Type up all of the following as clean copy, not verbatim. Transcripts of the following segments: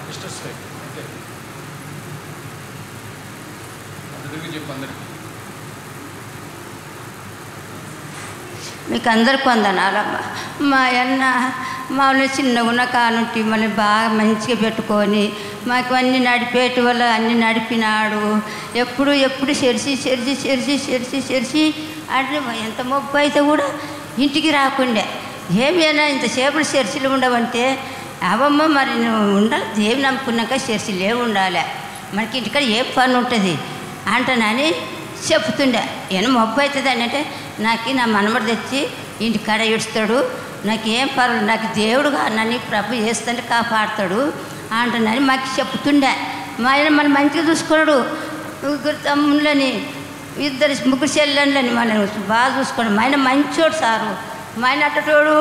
Sisters అంతే అందరికీ చెప్పు అందరికీ. మీకు అందరికి వందనాలమ్మా. మా అన్న మామూలు చిన్నగా ఉన్న కానుంటి మళ్ళీ బాగా మంచిగా పెట్టుకొని మాకు అన్నీ నడిపేటి వల్ల అన్నీ నడిపినాడు. ఎప్పుడు చెరిచి అంటే ఎంత మొబ్బు అయితే కూడా ఇంటికి రాకుండే. ఏమైనా ఇంతసేపు చర్చిలు ఉండవంటే అవమ్మ మరి నువ్వు ఉండాలి, దేవుని నమ్ముకున్నాక చర్చిలు ఏమి ఉండాలి, మనకి ఇంటికాడ ఏ పని ఉంటుంది అంటానని చెప్తుండే. ఏమో మొబ్బు అవుతుంది అని అంటే నాకు నా మనమడు తెచ్చి ఇంటికాడ ఇడుస్తాడు, నాకేం పర్వాలేదు, నాకు దేవుడు నన్ను ప్రభు చేస్తుంటే కాపాడుతాడు అంటానని మాకు చెప్తుండే. మా ఆయన మన మంచిగా చూసుకున్నాడు. ముగ్గురు తమ్ముళ్ళని ముగ్గురు చెల్లెళ్ళని మన బాగా చూసుకోండి. మా ఆయన మంచోడు సారు. మా ఆయన అట్టటోడు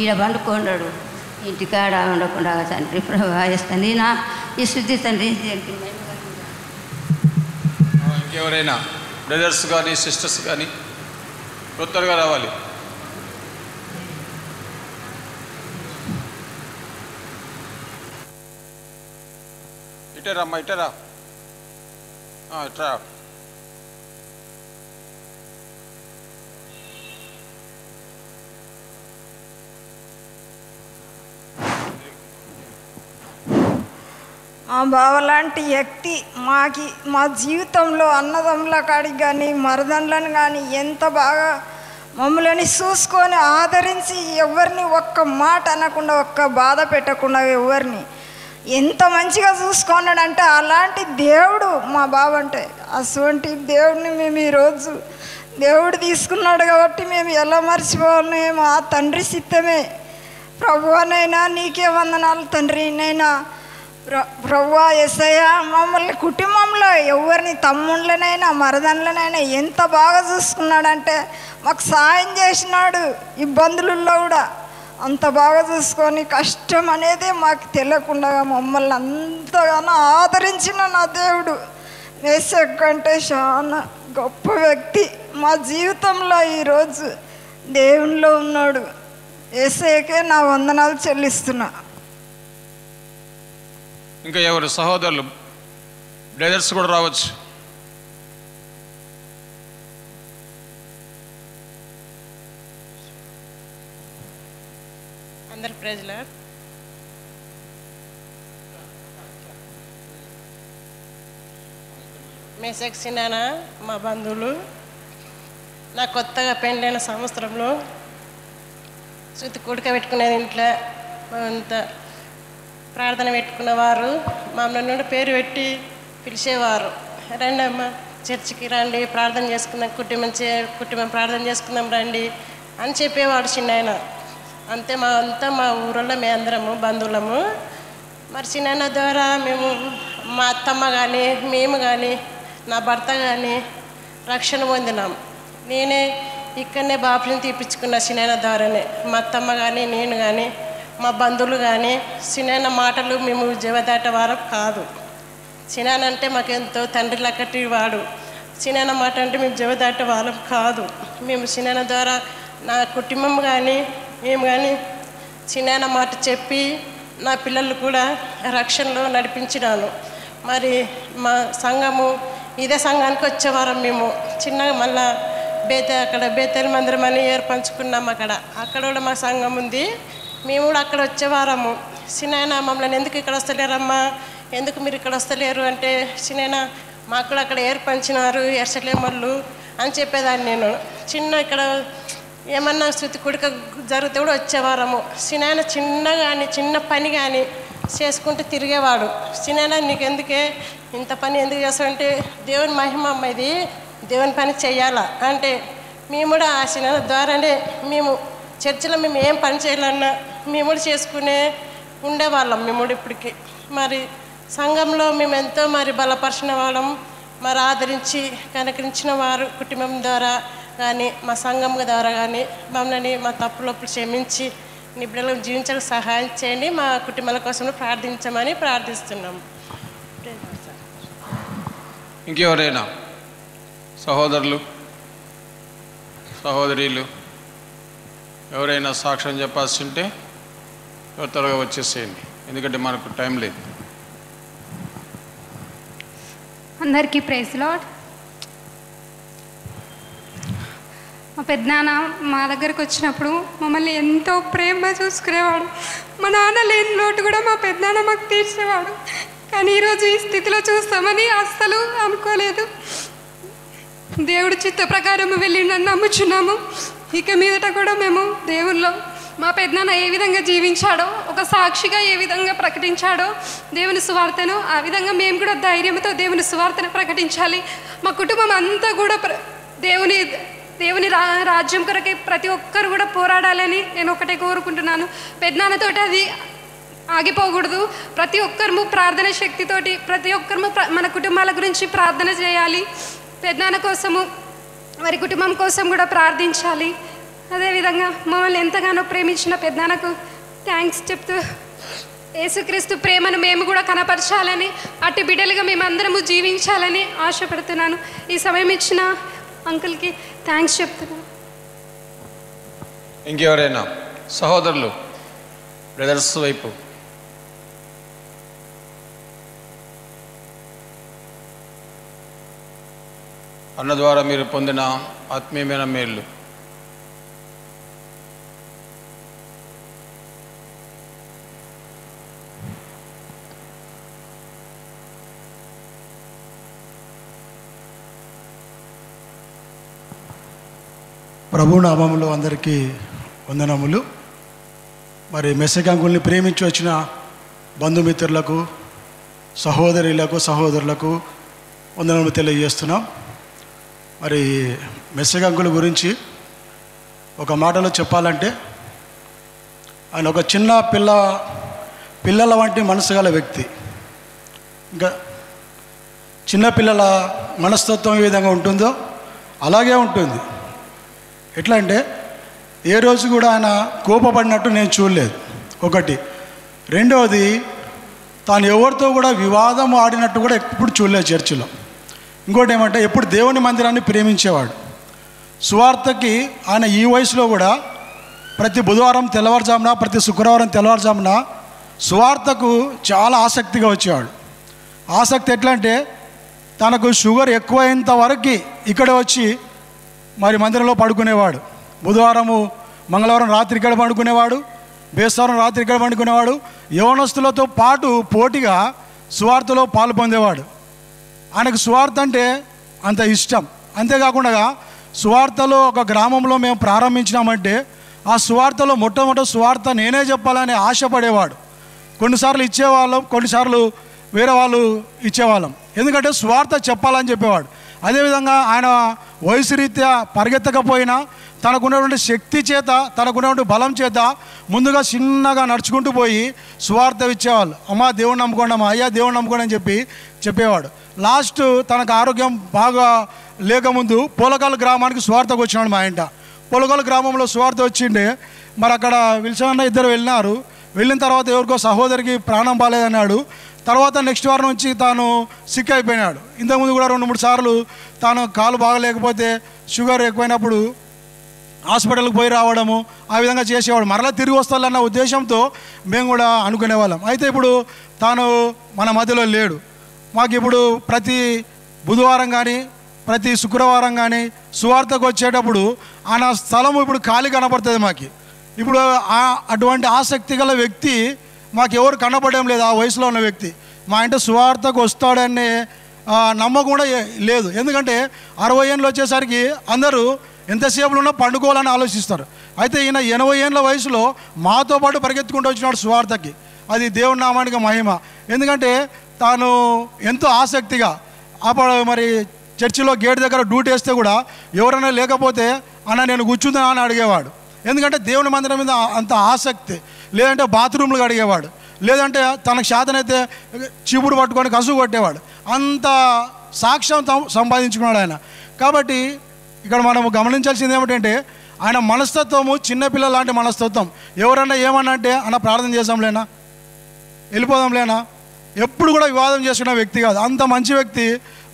ఈడ పండుకున్నాడు, ఇంటికాడ ఉండకుండా తండ్రి ప్రభా చేస్తాను నా ఈ శుద్ధి తండ్రి. ఇంకెవరైనా బ్రదర్స్ కానీ సిస్టర్స్ కానీ కొత్తగా రావాలి. ఇటరా ఇటరా ఇట్రా. మా బావ లాంటి వ్యక్తి మా జీవితంలో అన్నదమ్ముల కాడికి కానీ మరదన్లను కానీ ఎంత బాగా మమ్మల్ని చూసుకొని ఆదరించి ఎవరిని ఒక్క మాట అనకుండా ఒక్క బాధ పెట్టకుండా ఎవరిని ఎంత మంచిగా చూసుకున్నాడంటే అలాంటి దేవుడు మా బావ అంటే. అటువంటి దేవుడిని మేము ఈరోజు దేవుడు తీసుకున్నాడు కాబట్టి మేము ఎలా మర్చిపోవాలేమో ఆ తండ్రి సిద్ధమే. ప్రభువానైనా నీకే వందనాలు తండ్రి. నైనా ప్రభువా యేసయ్య మమ్మల్ని కుటుంబంలో ఎవరిని తమ్ముళ్ళనైనా మరదన్లనైనా ఎంత బాగా చూసుకున్నాడంటే మాకు సాయం చేసినాడు. ఇబ్బందులలో కూడా అంత బాగా చూసుకొని కష్టం అనేది మాకు తెలియకుండా మమ్మల్ని అంతగానో ఆదరించిన నా దేవుడు యేసయ్య కంటే చాలా గొప్ప వ్యక్తి మా జీవితంలో ఈరోజు దేవునిలో ఉన్నాడు. యేసయ్యకే నా వందనాలు చెల్లిస్తున్నా. ఇంకా ఎవరు సహోదరులు బ్రదర్స్ కూడా రావచ్చు. అందరు ప్రజలు మేసెక్సినానా మా బంధువులు నా కొత్తగా పెళ్ళైన సంవత్సరంలో శృతి కుడక పెట్టుకునేది ఇంట్లో అంత ప్రార్థన పెట్టుకున్నవారు మమ్మల్ని నుండి పేరు పెట్టి పిలిచేవారు. రండి అమ్మ చర్చికి రండి, ప్రార్థన చేసుకుందాం, కుటుంబం ప్రార్థన చేసుకుందాం రండి అని చెప్పేవాడు చిన్నాయన. అంతే మా ఊళ్ళో మేము అందరము బంధువులము. మరి చిన్నాయన ద్వారా మేము మా అత్తమ్మ కానీ మేము కానీ నా భర్త కానీ రక్షణ పొందినాం. నేనే ఇక్కడనే బాప్టిజం తీపించుకున్న చిన్నాయన ద్వారానే. మా అత్తమ్మ కానీ నేను కానీ మా బంధువులు కానీ చిన్న మాటలు మేము జవదాట వారం కాదు. చిన్న అంటే మాకెంతో తండ్రి లక్కటి వాడు. చిన్న మాట అంటే మేము జవదాట వాళ్ళం కాదు. మేము చిన్న ద్వారా నా కుటుంబం కానీ మేము కానీ చిన్న మాట చెప్పి నా పిల్లలు కూడా రక్షణలో నడిపించినాను. మరి మా సంఘము ఇదే సంఘానికి వచ్చేవారం మేము చిన్నగా మళ్ళా అక్కడ బేతేలు మందిరం అని ఏర్పంచుకున్నాం. అక్కడ కూడా మా సంఘం ఉంది. మేము కూడా అక్కడ వచ్చేవారము. చిన్న మమ్మల్ని ఎందుకు ఇక్కడ వస్తలేరమ్మా, ఎందుకు మీరు ఇక్కడ వస్తలేరు అంటే చిన్న మాకు కూడా అక్కడ ఏర్పంచినారు ఎర్సలేమళ్ళు అని చెప్పేదాన్ని నేను. ఇక్కడ ఏమన్నా శృతి కుడిక జరిగితే కూడా వచ్చేవారము. చిన్న కానీ చిన్న పని కానీ చేసుకుంటూ తిరిగేవాడు. చిన్న నీకెందుకే ఇంత పని ఎందుకు చేస్తావంటే దేవుని మహిమ అమ్మ, ఇది దేవుని పని చెయ్యాలా అంటే మేము కూడా ఆ చిన్న ద్వారానే మేము చర్చిలో మేము ఏం పని చేయాలన్నా మేము కూడా చేసుకునే ఉండేవాళ్ళం. మేము కూడా ఇప్పటికి మరి సంఘంలో మేము ఎంతో మరి బలపరిచిన వాళ్ళం. మరి ఆదరించి కనకరించిన వారు కుటుంబం ద్వారా కానీ మా సంఘం ద్వారా కానీ మమ్మల్ని మా తప్పులొప్పులు క్షమించి నీ బిడ్డలకు జీవించడానికి సహాయం చేయండి, మా కుటుంబాల కోసం ప్రార్థించమని ప్రార్థిస్తున్నాం. ఇంకెవరైనా సహోదరులు సహోదరీలు ఎవరైనా సాక్ష్యం చెప్పాల్సి ఉంటే త్వరగా వచ్చేసేయండి, ఎందుకంటే మనకు టైం లేదు. అందరికీ ప్రైజ్ లార్డ్. మా పెద్దనాన్న మా దగ్గరకు వచ్చినప్పుడు మమ్మల్ని ఎంతో ప్రేమగా చూసుకునేవాడు. మా నాన్న లేని లోటు కూడా మా పెద్దనాన్న మాకు తీర్చేవాడు. కానీ ఈరోజు ఈ స్థితిలో చూస్తామని అస్సలు అనుకోలేదు. దేవుడి చిత్త ప్రకారం వెళ్ళిండని నమ్ముచున్నాము. ఇక మీదట కూడా మేము దేవుల్లో మా పెద్దనాన్న ఏ విధంగా జీవించాడో, ఒక సాక్షిగా ఏ విధంగా ప్రకటించాడో దేవుని సువార్తను, ఆ విధంగా మేము కూడా ధైర్యంతో దేవుని సువార్తను ప్రకటించాలి. మా కుటుంబం అంతా కూడా దేవుని రాజ్యం కొరకే ప్రతి ఒక్కరు కూడా పోరాడాలని నేను ఒకటే కోరుకుంటున్నాను. పెద్దనాన్నతోటి అది ఆగిపోకూడదు. ప్రతి ఒక్కరు ప్రార్థన శక్తితోటి ప్రతి ఒక్కరు మన కుటుంబాల గురించి ప్రార్థన చేయాలి. పెద్దనాన్న కోసము వారి కుటుంబం కోసం కూడా ప్రార్థించాలి. అదేవిధంగా మమ్మల్ని ఎంతగానో ప్రేమించిన పెద్దనాన్నకు థ్యాంక్స్ చెప్తూ యేసుక్రీస్తు ప్రేమను మేము కూడా కనపరచాలని, అటు బిడ్డలుగా మేమందరము జీవించాలని ఆశపడుతున్నాను. ఈ సమయం ఇచ్చిన అంకుల్కి థ్యాంక్స్ చెప్తున్నాను. ఇంకెవరైనా సహోదరులు బ్రదర్స్ వైపు అన్న ద్వారా మీరు పొందిన ఆత్మీయమైన మేళ్ళు. ప్రభు నామములో అందరికీ వందనములు. మరి మెస్సెక్ అంకుల్ని ప్రేమించి వచ్చిన బంధుమిత్రులకు, సహోదరులకు వందనములు తెలియజేస్తున్నాం. మరి మెస్సెక్ అంకుల్ గురించి ఒక మాటలో చెప్పాలంటే, ఆయన ఒక చిన్న పిల్లల వంటి మనసు గల వ్యక్తి. ఇంకా చిన్నపిల్లల మనస్తత్వం ఏ విధంగా ఉంటుందో అలాగే ఉంటుంది. ఎట్లా అంటే ఏ రోజు కూడా ఆయన కోపపడినట్టు నేను చూడలేదు, ఒకటి. రెండవది, తాను ఎవరితో కూడా వివాదం ఆడినట్టు కూడా ఎప్పుడు చూడలేదు చర్చిలో. ఇంకోటి ఏమంటే, ఎప్పుడు దేవుని మందిరాన్ని ప్రేమించేవాడు. సువార్తకి ఆయన ఈ వయసులో కూడా ప్రతి బుధవారం తెల్లవారుజామున, ప్రతి శుక్రవారం తెల్లవారుజామున సువార్తకు చాలా ఆసక్తిగా వచ్చేవాడు. ఆసక్తి ఎట్లా అంటే, తనకు షుగర్ ఎక్కువైనంత వరకు ఇక్కడ వచ్చి మరి మందిరంలో పడుకునేవాడు. బుధవారము మంగళవారం రాత్రి ఇక్కడ పండుకునేవాడు, బేస్తవారం రాత్రి ఇక్కడ పండుకునేవాడు. యవనస్తులతో పాటు పోటీగా సువార్తలో పాలు పొందేవాడు. ఆయనకు సువార్త అంటే అంత ఇష్టం. అంతేకాకుండా సువార్తలో ఒక గ్రామంలో మేము ప్రారంభించినామంటే ఆ సువార్తలో మొట్టమొదటి సువార్త నేనే చెప్పాలని ఆశపడేవాడు. కొన్నిసార్లు ఇచ్చేవాళ్ళం, కొన్నిసార్లు వేరే వాళ్ళు ఇచ్చేవాళ్ళం. ఎందుకంటే సువార్త చెప్పాలని చెప్పేవాడు. అదేవిధంగా ఆయన వయసు రీత్యా పరిగెత్తకపోయినా తనకున్నటువంటి శక్తి చేత, తనకున్నటువంటి బలం చేత ముందుగా చిన్నగా నడుచుకుంటూ పోయి సువార్త ఇచ్చేవాళ్ళు. అమ్మా దేవుని నమ్ముకోండి, అమ్మా అయ్యా దేవుని నమ్ముకోండి అని చెప్పేవాడు. లాస్ట్ తనకు ఆరోగ్యం బాగా లేకముందు పోలకాల గ్రామానికి సువార్తకు వచ్చినాడు మా ఇంట. పోలకాల గ్రామంలో సువార్త వచ్చిండే. మరి అక్కడ విల్సన్ ఇద్దరు వెళ్ళినారు. వెళ్ళిన తర్వాత ఎవరికో సహోదరికి ప్రాణం బాలేదన్నాడు. తర్వాత నెక్స్ట్ వారం నుంచి తాను సిక్ అయిపోయినాడు. ఇంతకుముందు కూడా 2-3 సార్లు తాను కాలు బాగలేకపోతే షుగర్ ఎక్కువైనప్పుడు హాస్పిటల్కి పోయి రావడము, ఆ విధంగా చేసేవాడు. మరలా తిరిగి వస్తాలన్న ఉద్దేశంతో మేము కూడా అనుకునేవాళ్ళం. అయితే ఇప్పుడు తాను మన మధ్యలో లేడు. మాకు ఇప్పుడు ప్రతి బుధవారం కానీ ప్రతి శుక్రవారం కానీ సువార్తకు వచ్చేటప్పుడు ఆయన స్థలము ఇప్పుడు ఖాళీ కనపడుతుంది మాకు. ఇప్పుడు అటువంటి ఆసక్తి గల వ్యక్తి మాకు ఎవరు కనపడడం లేదు. ఆ వయసులో ఉన్న వ్యక్తి మా ఇంట సువార్తకు వస్తాడనే నమ్మకం కూడా లేదు. ఎందుకంటే 60 ఏళ్ళు వచ్చేసరికి అందరూ ఎంతసేపులో ఉన్నా పండుకోవాలని ఆలోచిస్తారు. అయితే ఈయన 80 ఏళ్ళ వయసులో మాతో పాటు పరిగెత్తుకుంటూ వచ్చినాడు సువార్తకి. అది దేవుని నామానికి మహిమ. ఎందుకంటే తాను ఎంతో ఆసక్తిగా అప్పుడు మరి చర్చిలో గేట్ దగ్గర డ్యూటీ వేస్తే కూడా ఎవరైనా లేకపోతే అన్న నేను కూర్చుందా అని అడిగేవాడు. ఎందుకంటే దేవుని మందిరం మీద అంత ఆసక్తి. లేదంటే బాత్రూమ్లు అడిగేవాడు, లేదంటే తనకు శాతనైతే చీపురు పట్టుకొని కసుగు కొట్టేవాడు. అంత సాక్ష్యం సంపాదించుకున్నాడు ఆయన. కాబట్టి ఇక్కడ మనము గమనించాల్సింది ఏమిటంటే ఆయన మనస్తత్వము చిన్నపిల్లల లాంటి మనస్తత్వం. ఎవరన్నా ఏమన్నా అంటే అన్న ప్రార్థన చేద్దాంలేనా, వెళ్ళిపోదాంలేనా, ఎప్పుడు కూడా వివాదం చేసుకున్న వ్యక్తి కాదు. అంత మంచి వ్యక్తి.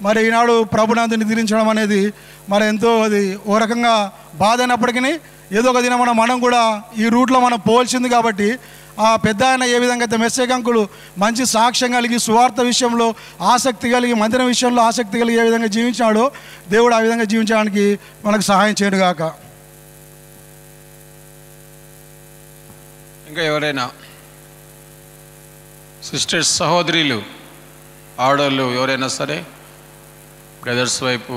మరి ఈనాడు ప్రభునందుని నిద్రించడం అనేది మరి ఎంతో అది ఓ రకంగా బాధ అయినప్పటికీ ఏదో ఒక దినం మనం కూడా ఈ రూట్లో మనం పోవాల్సింది. కాబట్టి ఆ పెద్ద ఆయన ఏ విధంగా అయితే మెస్సేకంకులు మంచి సాక్ష్యం కలిగి సువార్త విషయంలో ఆసక్తి కలిగి మందిరం విషయంలో ఆసక్తి కలిగి ఏ విధంగా జీవించాడో దేవుడు ఆ విధంగా జీవించడానికి మనకు సహాయం చేయనుగాక. ఇంకా ఎవరైనా సిస్టర్స్, సహోదరులు, ఆడవాళ్ళు ఎవరైనా సరే, బ్రదర్స్ వైపు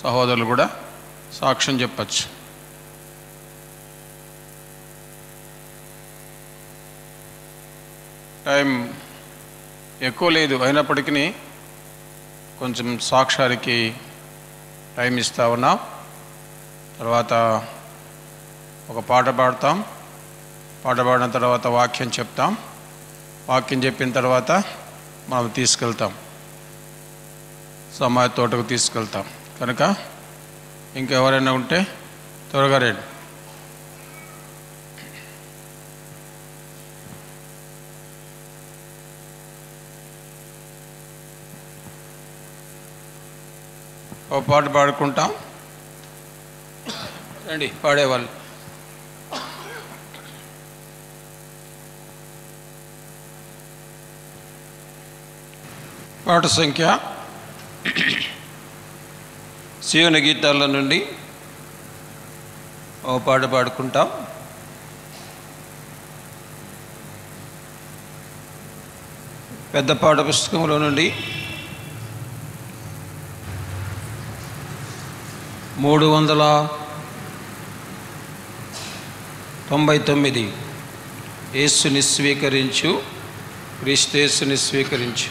సహోదరులు కూడా సాక్ష్యం చెప్పచ్చు. టైం ఎక్కువ లేదు, అయినప్పటికీ కొంచెం సాక్ష్యానికి టైం ఇస్తా ఉన్నాం. తర్వాత ఒక పాట పాడతాం. పాట పాడిన తర్వాత వాక్యం చెప్తాం. వాక్యం చెప్పిన తర్వాత మనం తీసుకెళ్తాం, సమాజ తోటకు తీసుకెళ్తాం. కనుక ఇంకెవరైనా ఉంటే త్వరగా రండి. ఓ పాట పాడుకుంటాం. రండి పాడేవాళ్ళు. పాట సంఖ్య సీయోను గీతాల నుండి ఓ పాట పాడుకుంటాం. పెద్ద పాట పుస్తకంలో నుండి 399 యేసుని స్వీకరించు, క్రీస్తేసుని స్వీకరించు.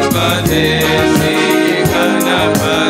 Ganapadesi, Ganapadesi.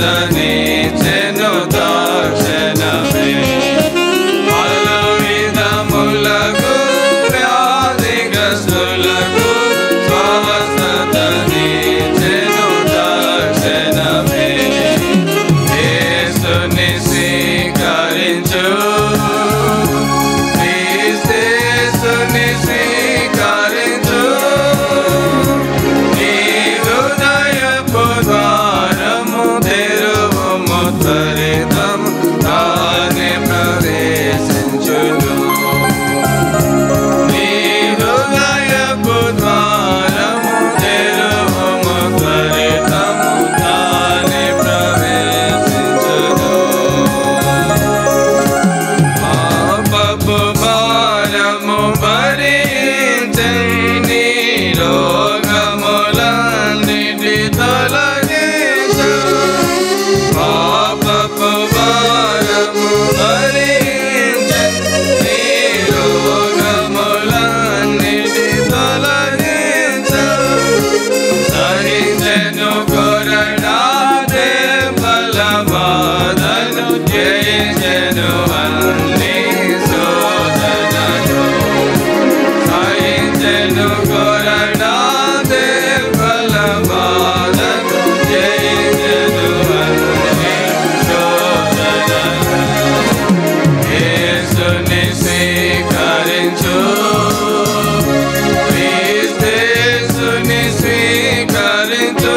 స్వస్థతనిచ్చెను తక్షణమే. పలు విధములకు వ్యాధిగ్రస్తులకు స్వస్థతనిచ్చెను తక్షణమే. యేసుని స్వీకరించు, క్రీస్తుని స్వీకరించు, నీ హృదయపు ద్వారము తెరువుము, త్వరితము తానే ప్రవేశించును. నీ హృదయపు ద్వారము తెరువుము, త్వరితము తానే ప్రవేశించును. పాపపు భారము భరించని, రోగములన్నిటి తొలగించు. పాపపు భారము భరించని, రోగములన్నిటి తొలగించు. సహించెను కొరడాదే బలబాధను, జయించెను అన్ని శోధనలు. సహించెను కొరడాదే బలబాధను, జయించెను అన్ని శోధనలు. యేసుని స్వీకరించు, క్రీస్తుని స్వీకరించు,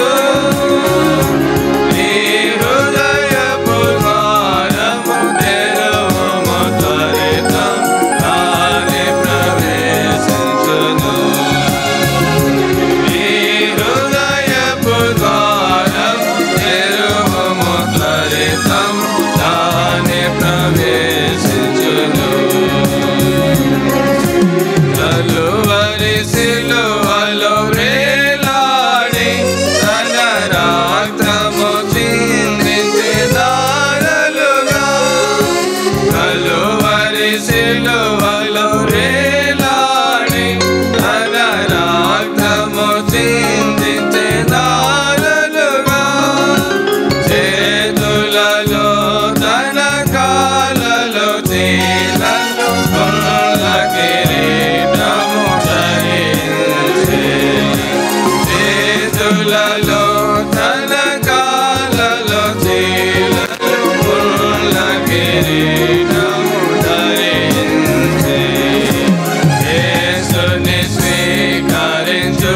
నీ హృదయపు ద్వారము తెరువుము, త్వరితము తానే ప్రవేశించును. నీ హృదయపు ద్వారము తెరువుము, త్వరితము తానే ప్రవేశించును. కలువరి సిలువలో వేలాడి తన రక్తము చిందించి దారలుగా. కలువరి సిలువలో వేలాడి తన రక్తము చిందించి దారలుగా. చేతులలో తన కాళ్ళలో చీలలు, కొనల కిరీటము ధరించె. చేతులలో తన కాళ్ళలో చీలలు, కొనల కిరీటము ధరించె. యేసుని స్వీకరించు,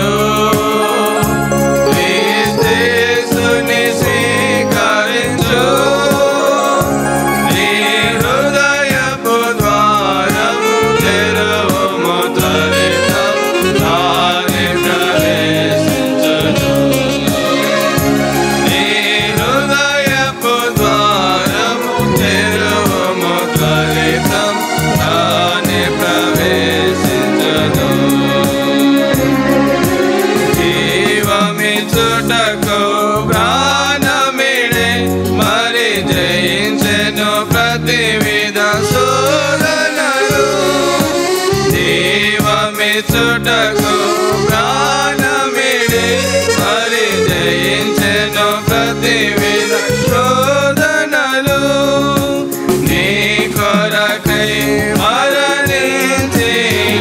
క్రీస్తుని స్వీకరించు, నీ హృదయపు ద్వారము తెరువుము, త్వరితము తానే ప్రవేశించును. నీ హృదయపు ద్వారము తెరువుము, త్వరితము తానే ప్రవేశించును. జీవమిచ్చుటకు ప్రాణమిడే, మరి జయించెను ప్రతి విధ శోధనలు. జీవమిచ్చుటకు ప్రాణమిడే, మరి జయించెను ప్రతి విధ శోధనలు. నీ కొరకై మరణించి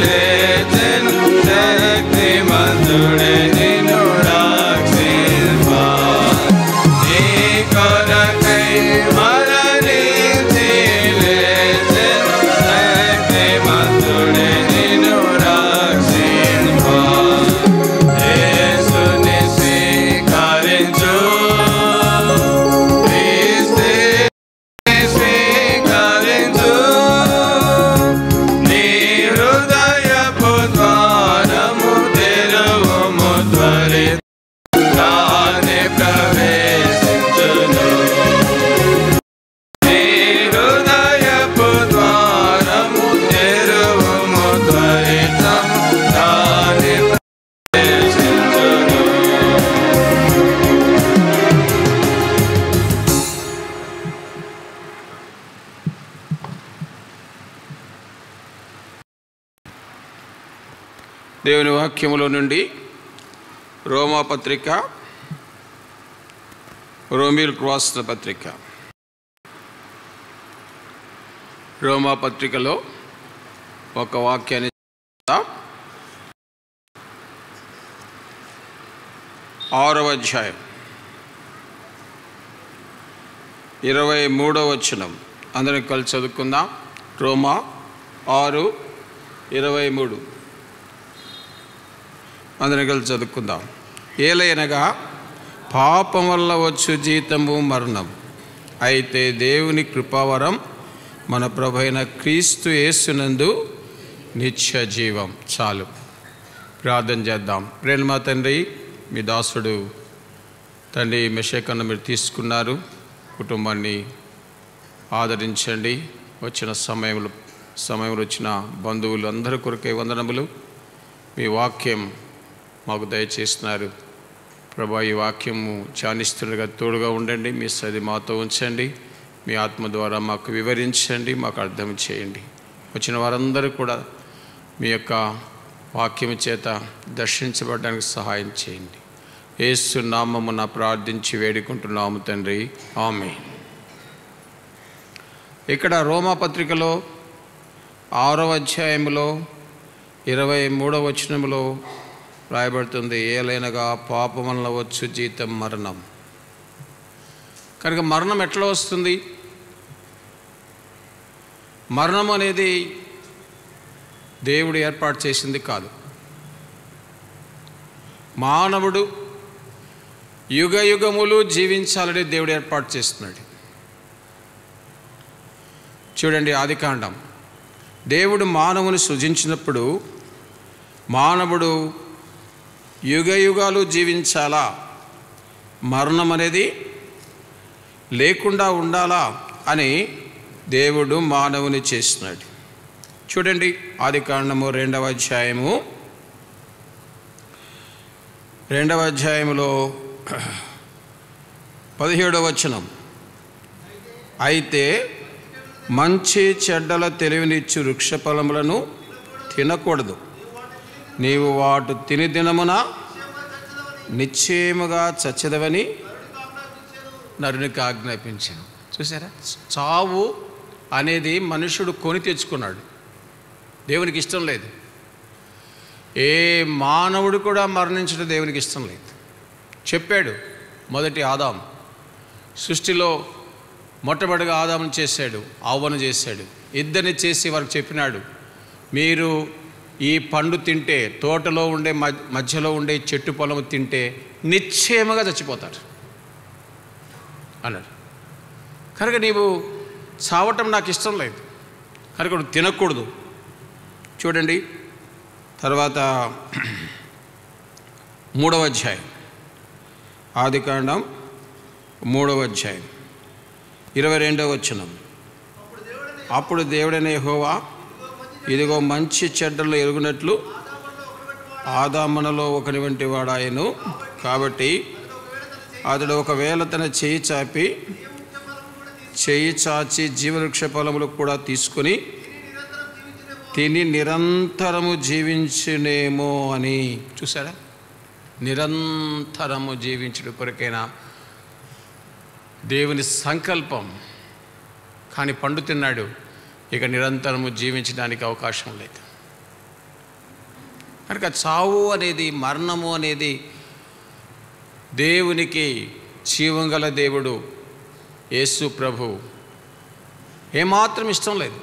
లేచెను, శక్తిమంతుడే నిన్ను రక్షింప. నీ కొరకై మరణించి లేచెను, శక్తిమంతుడే నిన్ను రక్షింప. యేసుని స్వీకరించు, క్రీస్తుని స్వీకరించు, నీ హృదయపు ద్వారము తెరువుము, త్వరితము తానే ప్రవేశించును. నీ హృదయపు ద్వారము తెరువుము, త్వరితము తానే ప్రవేశించును. దేవుని వాక్యములో నుండి రోమాపత్రిక రోమీయులకు రాసిన పత్రిక, రోమా పత్రికలో ఒక వాక్యాన్ని 6వ అధ్యాయం 23వ వచనం అందరం కలిసి చదువుకుందాం. రోమా 6:23 అందరం కలిసి చదువుకుందాం. ఏలయనగా పాపం వల్ల వచ్చు జీతము మరణం, అయితే దేవుని కృపావరం మన ప్రభువైన క్రీస్తు యేసునందు నిత్య జీవం. చాలు, ప్రార్థన చేద్దాం. ప్రేమ తండ్రి, మీ దాసుడు తండ్రి మెషేకన్న మీరు తీసుకున్నారు, కుటుంబాన్ని ఆదరించండి. వచ్చిన సమయంలో వచ్చిన బంధువులు అందరి కొరకే వందనములు. మీ వాక్యం మాకు దయచేస్తున్నారు ప్రభా. ఈ వాక్యము ధ్యానిస్తుండగా తోడుగా ఉండండి. మీ సది మాతో ఉంచండి. మీ ఆత్మ ద్వారా మాకు వివరించండి, మాకు అర్థం చేయండి. వచ్చిన వారందరూ కూడా మీ యొక్క వాక్యము చేత దర్శించబడడానికి సహాయం చేయండి. యేసు నామమున ప్రార్థించి వేడుకుంటున్నాము తండ్రి, ఆమేన్. ఇక్కడ రోమా పత్రికలో 6వ అధ్యాయంలో 23వ వచనంలో రాయబడుతుంది, ఏలైనగా పాపం వలన వచ్చు జీతం మరణం. కనుక మరణం ఎట్లా వస్తుంది? మరణం అనేది దేవుడు ఏర్పాటు చేసింది కాదు. మానవుడు యుగ యుగములు జీవించాలని దేవుడు ఏర్పాటు చేస్తున్నాడు. చూడండి, ఆదికాండం దేవుడు మానవుని సృజించినప్పుడు మానవుడు యుగ యుగాలు జీవించాలా, మరణం అనేది లేకుండా ఉండాలా అని దేవుడు మానవుని చేస్తున్నాడు. చూడండి, ఆదికాండము 2వ అధ్యాయములో 17వ వచనం, అయితే మంచి చెడ్డల తెలివినిచ్చు వృక్ష ఫలములను తినకూడదు, నీవు వాటి తిని దినమున నిశ్చయముగా చచ్చదవని నరునికి ఆజ్ఞాపించాను. చూసారా, చావు అనేది మనుషుడు కొని తెచ్చుకున్నాడు, దేవునికి ఇష్టం లేదు. ఏ మానవుడు కూడా మరణించడం దేవునికి ఇష్టం లేదు. చెప్పాడు, మొదటి ఆదాం సృష్టిలో మొట్టమొదటిగా ఆదామును చేశాడు, అవ్వను చేశాడు. ఇద్దరిని చేసి వారికి చెప్పినాడు, మీరు ఈ పండు తింటే, తోటలో ఉండే మధ్యలో ఉండే చెట్టు పొలము తింటే నిశ్చయముగా చచ్చిపోతారు అన్నాడు. కనుక నీవు చావటం నాకు ఇష్టం లేదు, కనుక నువ్వు తినకూడదు. చూడండి, తర్వాత 3వ అధ్యాయం, ఆదికాండం 3వ అధ్యాయం 22వ వచనం, అప్పుడు దేవుడైన యెహోవా ఇదిగో మంచి చెడ్డలు ఎరుగునట్లు ఆదామునలో ఒకని వంటి వాడాయను, కాబట్టి అతడు ఒకవేళ తన చేయి చాచి జీవవృక్ష ఫలములు కూడా తీసుకొని తిని నిరంతరము జీవించునేమో అని. చూసారా, నిరంతరము జీవించుడు కొరకైనా దేవుని సంకల్పం. కానీ పండు తిన్నాడు, ఇక నిరంతరము జీవించడానికి అవకాశం లేదు. కనుక చావు అనేది, మరణము అనేది దేవునికి, జీవం గల దేవుడు యేసు ప్రభు ఏమాత్రం ఇష్టం లేదు.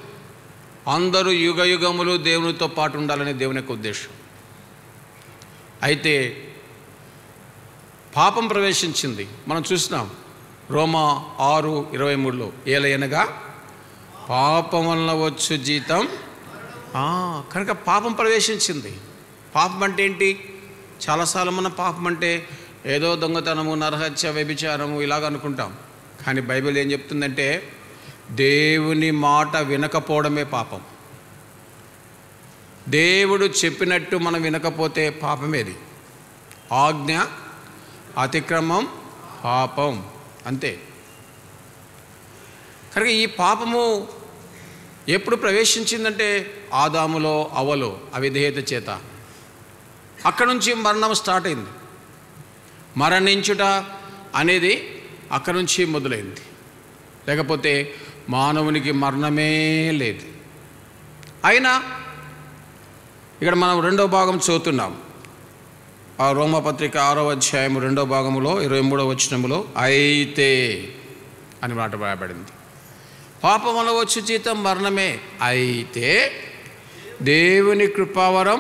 అందరూ యుగ యుగములు దేవునితో పాటు ఉండాలని దేవుని యొక్క ఉద్దేశం. అయితే పాపం ప్రవేశించింది. మనం చూసినాం రోమా 6:23లో, ఏలయనగా పాపం వలన వచ్చు జీతం. కనుక పాపం ప్రవేశించింది. పాపం అంటే ఏంటి? చాలాసార్లు మన పాపం అంటే ఏదో దొంగతనము, నరహత్య, వ్యభిచారము ఇలాగ అనుకుంటాం. కానీ బైబిల్ ఏం చెప్తుందంటే దేవుని మాట వినకపోవడమే పాపం. దేవుడు చెప్పినట్టు మనం వినకపోతే పాపమేది. ఆజ్ఞ అతిక్రమం పాపం, అంతే. కనుక ఈ పాపము ఎప్పుడు ప్రవేశించిందంటే ఆదాములో, అవ్వలో అవిధేయత చేత. అక్కడ నుంచి మరణం స్టార్ట్ అయింది. మరణించుట అనేది అక్కడి నుంచి మొదలైంది. లేకపోతే మానవునికి మరణమే లేదు. అయినా ఇక్కడ మనం 2వ భాగం చదువుతున్నాం. ఆ రోమపత్రిక 6వ అధ్యాయం 2వ భాగంలో 23వ వచనంలో అయితే అని మాట రాయబడింది. పాపం వల్ల వచ్చు జీతం మరణమే, అయితే దేవుని కృపావరం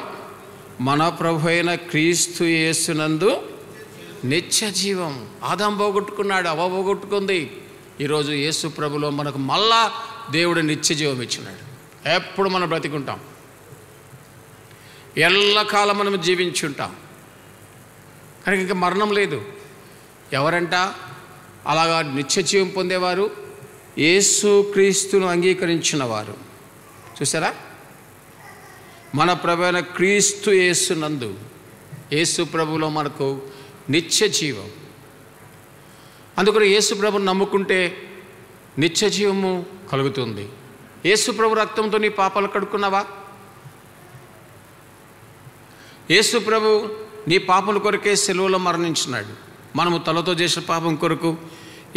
మన ప్రభు అయిన క్రీస్తు యేసునందు నిత్య జీవం. ఆదాం పోగొట్టుకున్నాడు, అవ్వ పోగొట్టుకుంది. ఈరోజు యేసు ప్రభులో మనకు మళ్ళా దేవుడు నిత్య జీవం ఇచ్చినాడు. ఎప్పుడు మనం బ్రతికుంటాం, ఎల్లకాలం మనం జీవించుంటాం. కనుక ఇంకా మరణం లేదు. ఎవరంట అలాగా నిత్య జీవం పొందేవారు? యేసు క్రీస్తును అంగీకరించిన వారు. చూసారా, మన ప్రభు అయిన క్రీస్తు యేసునందు, యేసు ప్రభులో మనకు నిత్య జీవం. అందుకని యేసు ప్రభుని నమ్ముకుంటే నిత్య జీవము కలుగుతుంది. యేసు ప్రభు రక్తంతో నీ పాపాలు కడుక్కున్నావా? యేసు ప్రభు నీ పాపల కొరకే సెలువులో మరణించినాడు. మనము తలతో చేసిన పాపం కొరకు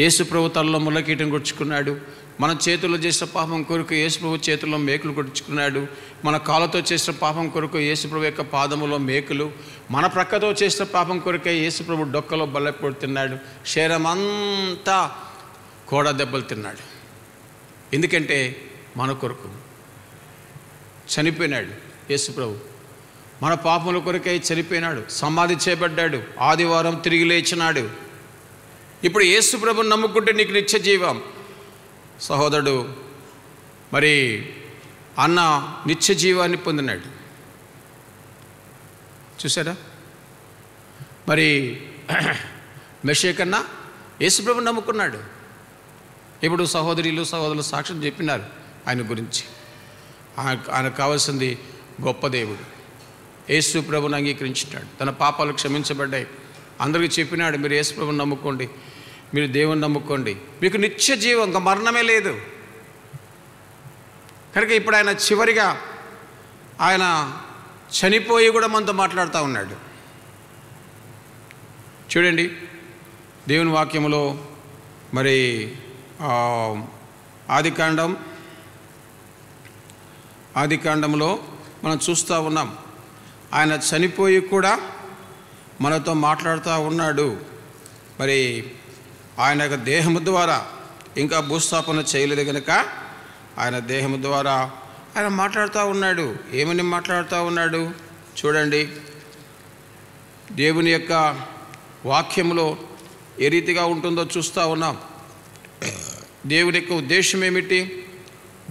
యేసు ప్రభు తలలో ముళ్ళకీటం కొట్టుకున్నాడు. మన చేతుల్లో చేసిన పాపం కొరకు యేసు ప్రభు చేతుల్లో మేకులు కొట్టుకున్నాడు. మన కాళ్ళతో చేసిన పాపం కొరకు యేసు ప్రభు యొక్క పాదములో మేకులు, మన ప్రక్కతో చేసిన పాపం కొరకే యేసు ప్రభు డొక్కలో బల్లెపోటు తిన్నాడు. శరీరమంతా కోడ దెబ్బలు తిన్నాడు. ఎందుకంటే మన కొరకు చనిపోయినాడు యేసు ప్రభు. మన పాపముల కొరకై చనిపోయినాడు, సమాధి చేయబడ్డాడు, ఆదివారం తిరిగి లేచినాడు. ఇప్పుడు యేసు ప్రభుని నమ్ముకుంటే నీకు నిత్య జీవం. సహోదరుడు మరి అన్న నిత్య జీవాన్ని పొందినాడు. చూసారా, మరి మెషేకన్నా యేసు ప్రభుని నమ్ముకున్నాడు. ఇప్పుడు సహోదరులు సాక్ష్యం చెప్పినారు ఆయన గురించి. ఆయనకు కావాల్సింది గొప్ప దేవుడు. యేసు ప్రభుని అంగీకరించినాడు, తన పాపాలు క్షమించబడ్డాయి. అందరికీ చెప్పినాడు, మీరు యేసు ప్రభుని నమ్ముకోండి, మీరు దేవుని నమ్ముకోండి, మీకు నిత్య జీవం, ఇంకా మరణమే లేదు. కనుక ఇప్పుడు ఆయన చివరిగా ఆయన చనిపోయి కూడా మనతో మాట్లాడుతూ ఉన్నాడు. చూడండి, దేవుని వాక్యములో మరి ఆదికాండంలో మనం చూస్తూ ఉన్నాం. ఆయన చనిపోయి కూడా మనతో మాట్లాడుతూ ఉన్నాడు. మరి ఆయన యొక్క దేహము ద్వారా ఇంకా భూస్థాపన చేయలేదు కనుక ఆయన దేహము ద్వారా ఆయన మాట్లాడుతూ ఉన్నాడు. ఏమని మాట్లాడుతూ ఉన్నాడు చూడండి. దేవుని యొక్క వాక్యములో ఏ రీతిగా ఉంటుందో చూస్తూ ఉన్నాం. దేవుని యొక్క ఉద్దేశం ఏమిటి,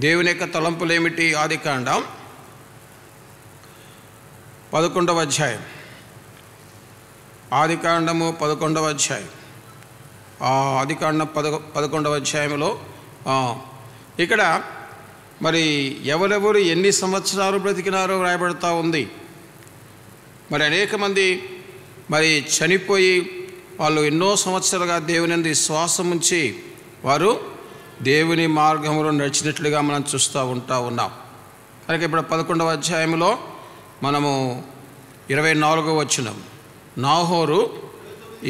దేవుని యొక్క తలంపులు ఏమిటి? ఆదికాండం 11వ అధ్యాయం, ఆదికాండము 11వ అధ్యాయం, ఆదికాండం 11వ అధ్యాయంలో ఇక్కడ మరి ఎవరెవరు ఎన్ని సంవత్సరాలు బ్రతికినారో రాయబడుతూ ఉంది. మరి అనేక మంది మరి చనిపోయి వాళ్ళు ఎన్నో సంవత్సరాలుగా దేవుని యందు విశ్వాసం ఉంచి వారు దేవుని మార్గంలో నడిచినట్లుగా మనం చూస్తూ ఉన్నాం. కనుక ఇప్పుడు 11వ అధ్యాయంలో మనము 24వ వచనం, నాహోరు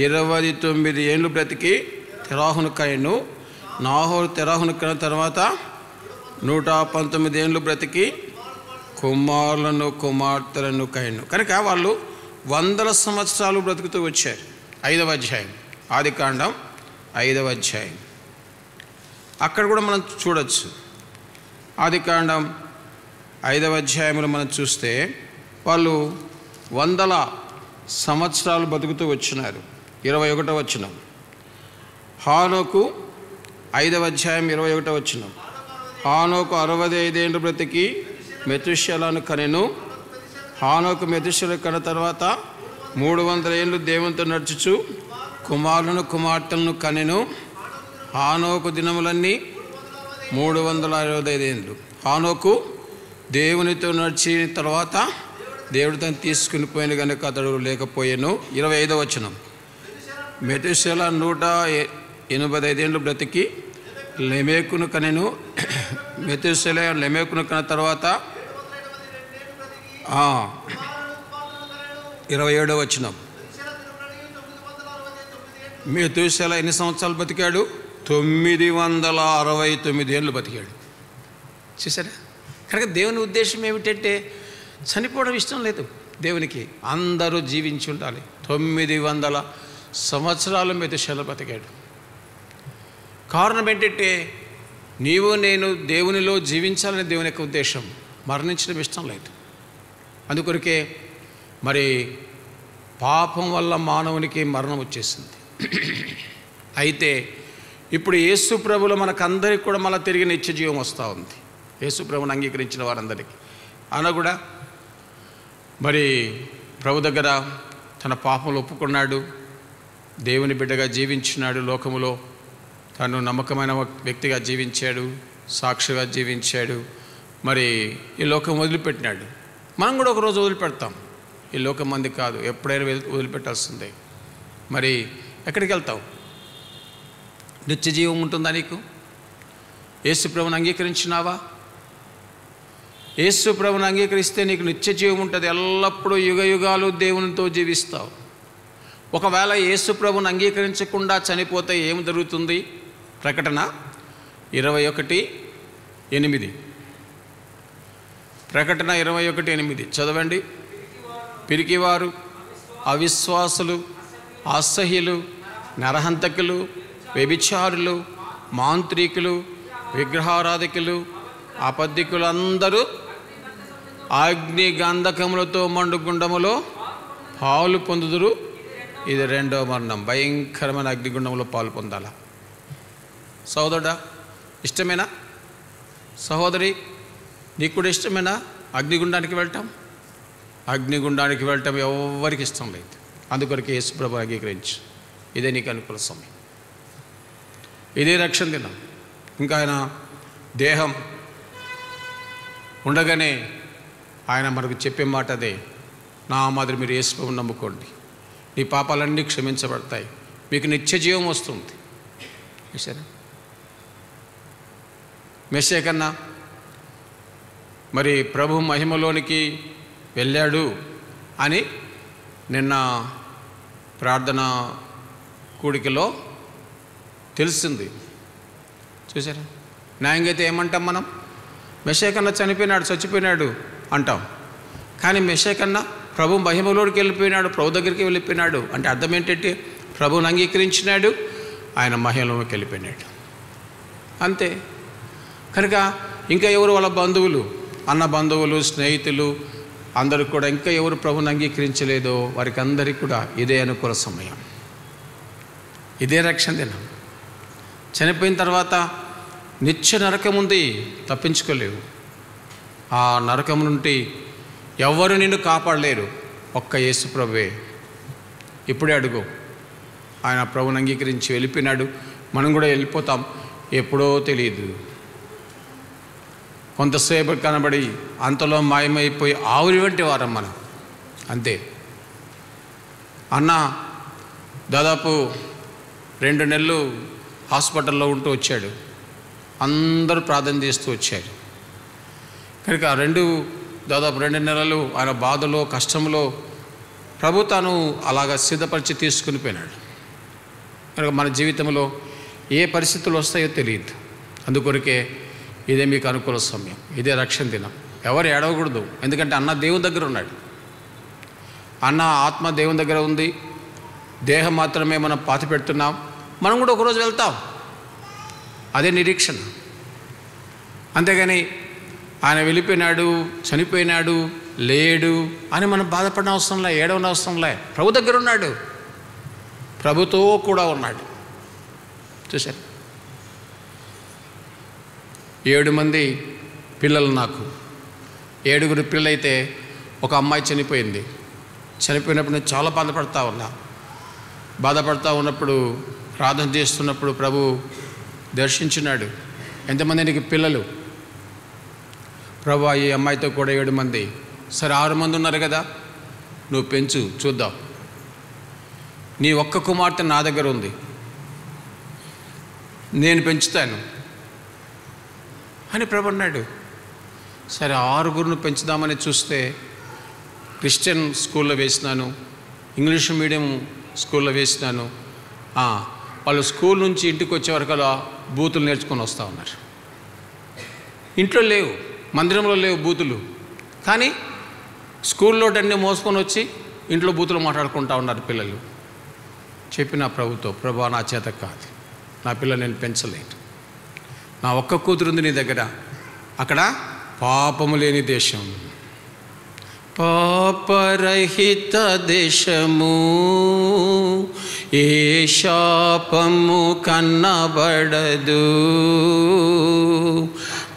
29 ఏళ్ళు బ్రతికి తెరాహును కనెను. నాహోరు తెరాహును కనిన తర్వాత 119 ఏళ్ళు బ్రతికి కుమారులను కుమార్తెలను కనెను. కనుక వాళ్ళు 100 సంవత్సరాలు బ్రతుకుతూ వచ్చారు. 5వ అధ్యాయం, ఆదికాండం 5వ అధ్యాయం, అక్కడ కూడా మనం చూడవచ్చు. ఆదికాండం 5వ అధ్యాయంలో మనం చూస్తే వాళ్ళు 100 సంవత్సరాలు బతుకుతూ వచ్చినారు. 21వ వచనం, హానోకు 5వ అధ్యాయం 21వ వచనం, హానోకు 65 ఏళ్ళు బ్రతికి మెతుషెలను కనెను. హానోకు మెతుషెలను కన్న తర్వాత 300 ఏళ్ళు దేవునితో నడుచుచు కుమారులను కుమార్తెలను కనెను. హానోకు దినములన్నీ 365 ఏళ్ళు. హానోకు దేవునితో నడిచిన తర్వాత దేవుడు తను తీసుకుని పోయిన కనుక అతడు లేకపోయాను. 25వ వచనం, మెతుషెల 185 ఏళ్ళు బ్రతికి లెమెకును కనెను. మెతుషెల లెమెకును కన్న తర్వాత 27వ వచనం, మెతూషెల ఎన్ని సంవత్సరాలు బతికాడు? 969 ఏళ్ళు బతికాడు. చూసారా? కనుక దేవుని ఉద్దేశం ఏమిటంటే చనిపోవడం ఇష్టం లేదు దేవునికి, అందరూ జీవించి ఉండాలి. 900 సంవత్సరాలు మెతూషెల బతికాడు. కారణం ఏంటంటే నీవు నేను దేవునిలో జీవించాలని దేవుని యొక్క ఉద్దేశం, మరణించడం ఇష్టం లేదు. అందుకొరకే మరి పాపం వల్ల మానవునికి మరణం వచ్చేసింది. అయితే ఇప్పుడు యేసు ప్రభులో మనకందరికి కూడా మళ్ళీ తిరిగి నిత్య జీవం వస్తూ ఉంది. యేసు ప్రభుని అంగీకరించిన వారందరికీ. ఆయన కూడా మరి ప్రభు దగ్గర తన పాపములు ఒప్పుకున్నాడు, దేవుని బిడ్డగా జీవించినాడు, లోకములో తను నమ్మకమైన వ్యక్తిగా జీవించాడు, సాక్షిగా జీవించాడు. మరి ఈ లోకం వదిలిపెట్టినాడు. మనం కూడా ఒకరోజు వదిలిపెడతాం. ఈ లోకం మంది కాదు, ఎప్పుడైనా వదిలిపెట్టాల్సిందే. మరి ఎక్కడికి వెళ్తావు? నిత్య జీవం ఉంటుందా నీకు? యేసు ప్రభుని అంగీకరించినావా? యేసు ప్రభుని అంగీకరిస్తే నీకు నిత్య జీవం ఉంటుంది. ఎల్లప్పుడూ యుగ యుగాలు దేవునితో జీవిస్తావు. ఒకవేళ యేసు ప్రభుని అంగీకరించకుండా చనిపోతే ఏం జరుగుతుంది? ప్రకటన 21:8. ప్రకటన 21:8 చదవండి. పిరికివారు, అవిశ్వాసులు, అసహ్యులు, నరహంతకులు, వ్యభిచారులు, మాంత్రికులు, విగ్రహారాధికులు, అబద్ధికులందరూ అగ్ని గంధకములతో మండుగుండములో పాలు పొందుదురు. ఇది రెండవ మరణం. భయంకరమైన అగ్నిగుండంలో పాలు పొందాల. సహోదరుడా, ఇష్టమేనా? సహోదరి, నీకు కూడా ఇష్టమేనా అగ్నిగుండానికి వెళ్ళటం? అగ్నిగుండానికి వెళ్ళటం ఎవరికి ఇష్టం లేదు. అందుకొరకు యేసు ప్రభువు అంగీకరించు. ఇదే నీకు అనుకూల సమయం, ఇదే రక్షణ దినం. ఇంకా ఆయన దేహం ఉండగానే ఆయన మనకు చెప్పే మాట అదే, నా మాదిరి మీరు యేసు ప్రభువుని నమ్ముకోండి, నీ పాపాలన్నీ క్షమించబడతాయి, మీకు నిత్య జీవం వస్తుంది. సరే, మెస్సే కన్నా మరి ప్రభు మహిమలోనికి వెళ్ళాడు అని నిన్న ప్రార్థన కూడికలో తెలిసింది. చూసారా? న్యాయంగా అయితే ఏమంటాం మనం? మెస్సే కన్నా చచ్చిపోయినాడు అంటాం. కానీ మెస్సే కన్నా ప్రభు మహిమలోకి వెళ్ళిపోయినాడు, ప్రభు దగ్గరికి వెళ్ళిపోయినాడు అంటే అర్థం ఏంటంటే ప్రభువుని అంగీకరించినాడు, ఆయన మహిమలోకి వెళ్ళిపోయినాడు అంతే. కనుక ఇంకా ఎవరు వాళ్ళ బంధువులు, అన్న బంధువులు, స్నేహితులు అందరూ కూడా ఇంకా ఎవరు ప్రభువుని అంగీకరించలేదో వారికి అందరికీ కూడా ఇదే అనుకూల సమయం, ఇదే రక్షణ దినం. చనిపోయిన తర్వాత నిత్య నరకం ఉంది, తప్పించుకోలేవు. ఆ నరకం నుండి ఎవరు నిన్ను కాపాడలేరు, ఒక్క యేసు ప్రభువే. ఇప్పుడే అడుగు. ఆయన ప్రభువుని అంగీకరించి వెళ్ళిపోయినాడు, మనం కూడా వెళ్ళిపోతాం, ఎప్పుడో తెలియదు. కొంతసేపు కనబడి అంతలో మాయమైపోయి ఆవిరి వంటి వారం మనం అంతే. అన్న దాదాపు 2 నెలలు హాస్పిటల్లో ఉంటూ వచ్చాడు, అందరూ ప్రార్థన చేస్తూ వచ్చారు. కనుక దాదాపు 2 నెలలు ఆయన బాధలో, కష్టంలో ప్రభు తాను అలాగా సిద్ధపరిచి తీసుకుని పోయినాడు. కనుక మన జీవితంలో ఏ పరిస్థితులు వస్తాయో తెలియదు. అందుకొరకే ఇదే మీకు అనుకూల సమయం, ఇదే రక్షణ దినం. ఎవరు ఏడవకూడదు, ఎందుకంటే అన్న దేవుని దగ్గర ఉన్నాడు. అన్న ఆత్మ దేవుని దగ్గర ఉంది, దేహం మాత్రమే మనం పాతి పెడుతున్నాం. మనం కూడా ఒకరోజు వెళ్తాం, అదే నిరీక్షణ. అంతేగాని ఆయన వెళ్ళిపోయినాడు, చనిపోయినాడు, లేడు అని మనం బాధపడిన అవసరంలే, ఏడవన అవసరంలే. ప్రభు దగ్గర ఉన్నాడు, ప్రభుతో కూడా ఉన్నాడు. చూశారు? 7 మంది పిల్లలు నాకు, 7గురు పిల్లలైతే ఒక అమ్మాయి చనిపోయింది. చనిపోయినప్పుడు నేను చాలా బాధపడతా ఉన్నప్పుడు ప్రార్థన చేస్తున్నప్పుడు ప్రభు దర్శించినాడు. ఎంతమంది నీకు పిల్లలు? ప్రభు ఈ అమ్మాయితో కూడా 7 మంది. సరే 6 మంది ఉన్నారు కదా, నువ్వు పెంచు చూద్దాం. నీ ఒక్క కుమార్తె నా దగ్గర ఉంది, నేను పెంచుతాను అని ప్రభు అన్నాడు. సరే 6గురును పెంచుదామని చూస్తే క్రిస్టియన్ స్కూల్లో వేసినాను, ఇంగ్లీష్ మీడియం స్కూల్లో వేసినాను. వాళ్ళు స్కూల్ నుంచి ఇంటికి వచ్చే వరకు బూతులు నేర్చుకొని వస్తూ ఉన్నారు. ఇంట్లో లేవు, మందిరంలో లేవు బూతులు, కానీ స్కూల్లో అన్నీ మోసుకొని వచ్చి ఇంట్లో బూతులు మాట్లాడుకుంటూ ఉన్నారు పిల్లలు. చెప్పిన ప్రభుతో, ప్రభా నా చేత కాదు, నా పిల్లలు నేను పెంచలేను, నా ఒక్క కూతురు ఉంది నీ దగ్గర, అక్కడ పాపము లేని దేశం, పాపరహిత దేశము, ఏ శాపము కన్నబడదు,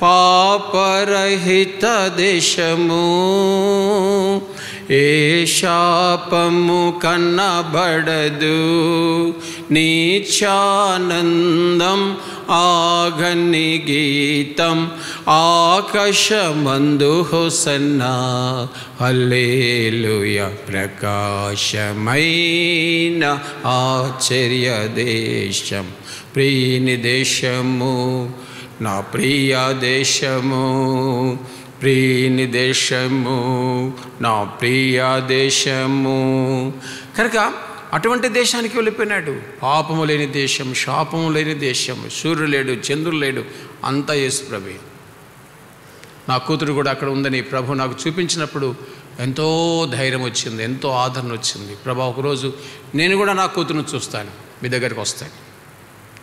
పాపరహిత దేశము, ఏ శాపము కన్నబడదు, నీచానందం ఆగని గీతం, ఆకాశమందు హోసన్నా హల్లెలూయా, ప్రకాశమైన ఆశ్చర్య దేశం, ప్రియని దేశము, నా ప్రియ దేశము, ప్రియని దేశము, నా ప్రియ దేశము. కనుక అటువంటి దేశానికి వెళ్ళిపోయినాడు. పాపము లేని దేశం, శాపము లేని దేశం, సూర్యుడు లేడు, చంద్రుడు లేడు, అంతా యేసు ప్రభే. నా కూతురు కూడా అక్కడ ఉందని ప్రభు నాకు చూపించినప్పుడు ఎంతో ధైర్యం వచ్చింది, ఎంతో ఆదరణ వచ్చింది. ప్రభు ఒకరోజు నేను కూడా నా కూతురును చూస్తాను, మీ దగ్గరికి వస్తాను.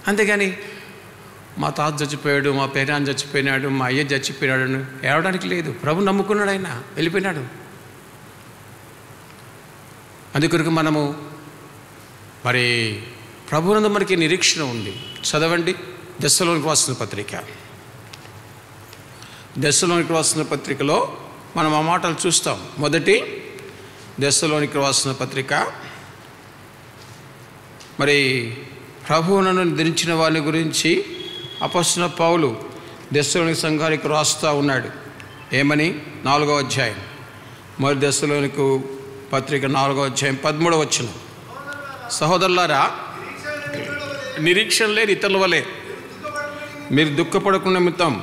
అంతేగాని మా తాత చచ్చిపోయాడు, మా పేరాన్ని చచ్చిపోయినాడు, మా అయ్య చచ్చిపోయినాడు ఏడవడానికి లేదు. ప్రభు నమ్ముకున్నాడు, ఆయన వెళ్ళిపోయినాడు. అందుకొరకు మనము మరి ప్రభువునందు మనకి నిరీక్షణ ఉంది. చదవండి దెస్సలోనికి రాసిన పత్రిక. దెస్సలోనికి రాసిన పత్రికలో మనం ఆ మాటలు చూస్తాం. మొదటి దెస్సలోనికి రాసిన పత్రిక, మరి ప్రభువును ధరించిన వారి గురించి అపొస్తలుడైన పౌలు దెస్సలోనికి సంఘానికి రాస్తూ ఉన్నాడు. ఏమని? 4వ అధ్యాయం, మరి దెస్సలోనికి పత్రిక 4వ అధ్యాయం 13వ వచనం. సహోదరులారా, నిరీక్షణ లేని ఇతరుల వలె మీరు దుఃఖపడకుండా నిమిత్తం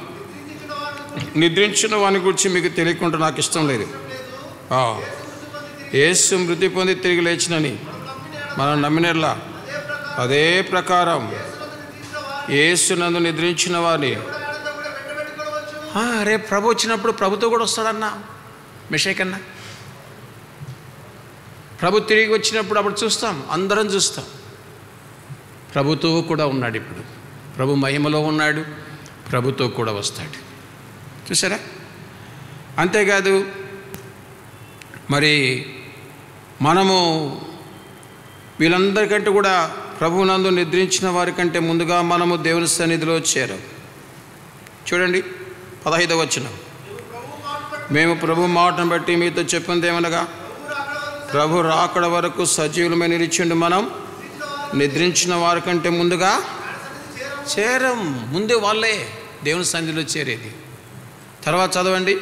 నిద్రించిన వాని గురించి మీకు తెలియకుండా నాకు ఇష్టం లేదు. యేసు మృతి పొంది తిరిగి లేచినని మనం నమ్మినట్లా అదే ప్రకారం యేసు నందు నిద్రించిన వారిని రేపు ప్రభు వచ్చినప్పుడు ప్రభుతో కూడా వస్తాడన్నా మిషేకన్నా. ప్రభు తిరిగి వచ్చినప్పుడు అప్పుడు చూస్తాం, అందరం చూస్తాం. ప్రభుతో కూడా ఉన్నాడు. ఇప్పుడు ప్రభు మహిమలో ఉన్నాడు, ప్రభుతో కూడా వస్తాడు. చూసారా? అంతేకాదు, మరి మనము వీళ్ళందరికంటే కూడా ప్రభువునందు నిద్రించిన వారి కంటే ముందుగా మనము దేవుని సన్నిధిలో చేరాం. చూడండి 15వ వచనం. మేము ప్రభు మాటను బట్టి మీతో చెప్పింది ఏమనగా, ప్రభు రాకడ వరకు సజీవులమై నిలిచిండు మనం నిద్రించిన వారి కంటే ముందుగా చేరం. ముందే వాళ్ళే దేవుని సన్నిధిలో చేరేది. తర్వాత చదవండి,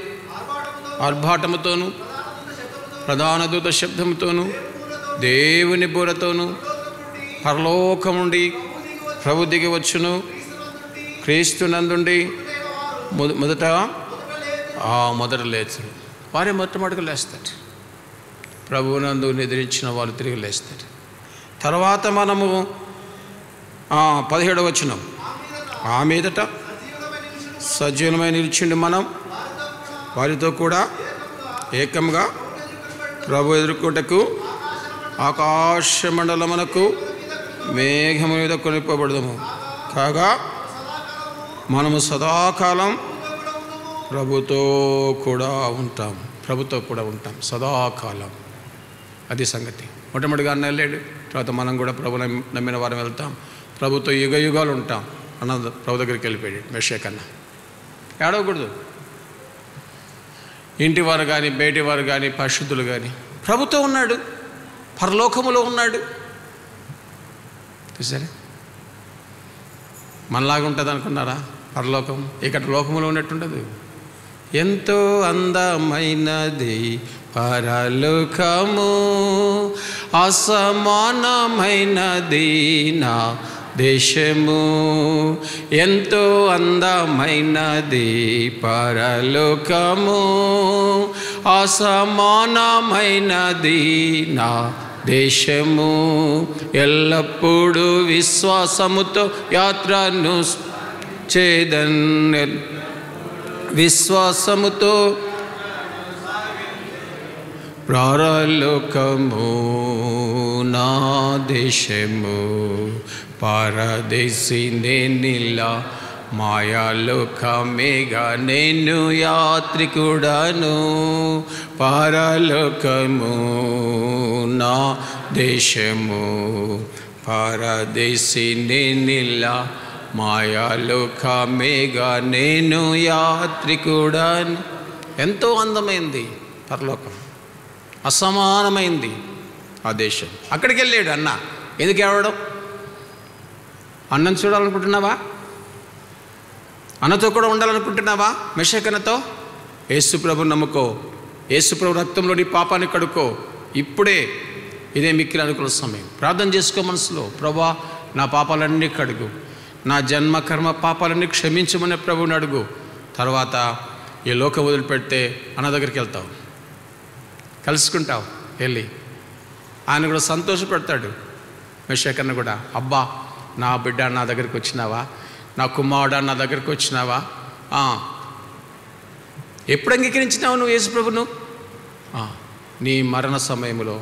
ఆర్భాటముతోను ప్రధాన దూత శబ్దముతోను దేవుని బూరతోను పరలోకం నుండి ప్రభు దిగి వచ్చును, క్రీస్తు నందుండి మొదట లేచును. వారే మొట్టమొదటిగా లేస్తారు. ప్రభువునందు నిద్రించిన వాళ్ళు తిరిగి లేస్తారు. తర్వాత మనము 17వ వచనం, ఆ మీదట సజీవమై నిలిచిండి మనం వారితో కూడా ఏకంగా ప్రభు ఎదుర్కొంటకు ఆకాశ మండలమునకు మేఘము మీద కొనిపోబడదాము. కాగా మనము సదాకాలం ప్రభుతో కూడా ఉంటాం. ప్రభుతో కూడా ఉంటాం సదాకాలం. అది సంగతి. మొట్టమొదటిగా అన్న వెళ్ళాడు, తర్వాత మనం కూడా ప్రభు నమ్మిన వారం వెళ్తాం, ప్రభుతో యుగ యుగాలు ఉంటాం అన్న ప్రభు దగ్గరికి వెళ్ళిపోయాడు మెషేకన్నా. ఏడవకూడదు. ఇంటి వారు కానీ బయటి వారు కానీ పరిశుద్ధులు కానీ ప్రభుతో ఉన్నాడు, పరలోకములో ఉన్నాడు. చూసారా? మనలాగా ఉంటుంది అనుకున్నారా పరలోకం? ఇక్కడ లోకములో ఉన్నట్టుండదు. ఎంతో అందమైనది పరలోకము, అసమానమైనది నా దేశము. ఎంతో అందమైనది పరలోకము, అసమానమైనది నా దేశము ఎల్లప్పుడూ విశ్వాసముతో యాత్రను చేదన్ విశ్వాసముతో ప్రారలోకము నా దేశము పారదేశి నేనిలా మాయాలోకమేగా నేను యాత్రికుడను పరలోకము నా దేశము పారదేశి నేనిలా మాయాలోకమేగా నేను యాత్రికుడను. ఎంతో అందమైంది పరలోకం, అసమానమైంది ఆ దేశం. అక్కడికి వెళ్ళాడు అన్న. ఎందుకు ఏడవడం? అన్నం చూడాలనుకుంటున్నావా? అన్నతో కూడా ఉండాలనుకుంటున్నావా? మెషకనతో యేసుప్రభు నమ్ముకో, యేసుప్రభు రక్తంలో నీ పాపాన్ని కడుక్కో. ఇప్పుడే ఇదే మిక్కిలి అనుకున్న సమయం. ప్రార్థన చేసుకో మనసులో, ప్రభా నా పాపాలన్నీ కడుగు, నా జన్మ కర్మ పాపాలన్నీ క్షమించమని ప్రభువుని అడుగు. తర్వాత ఈ లోకం వదిలిపెడితే అన్న దగ్గరికి వెళ్తావు, కలుసుకుంటావు. వెళ్ళి ఆయన కూడా సంతోషపెడతాడు. మెషకన్న కూడా, అబ్బా నా బిడ్డ నా దగ్గరికి వచ్చినావా, నా కుమారుడా నా దగ్గరికి వచ్చినావా, ఎప్పుడు అంగీకరించినావు నువ్వు యేసుప్రభును? నీ మరణ సమయంలో,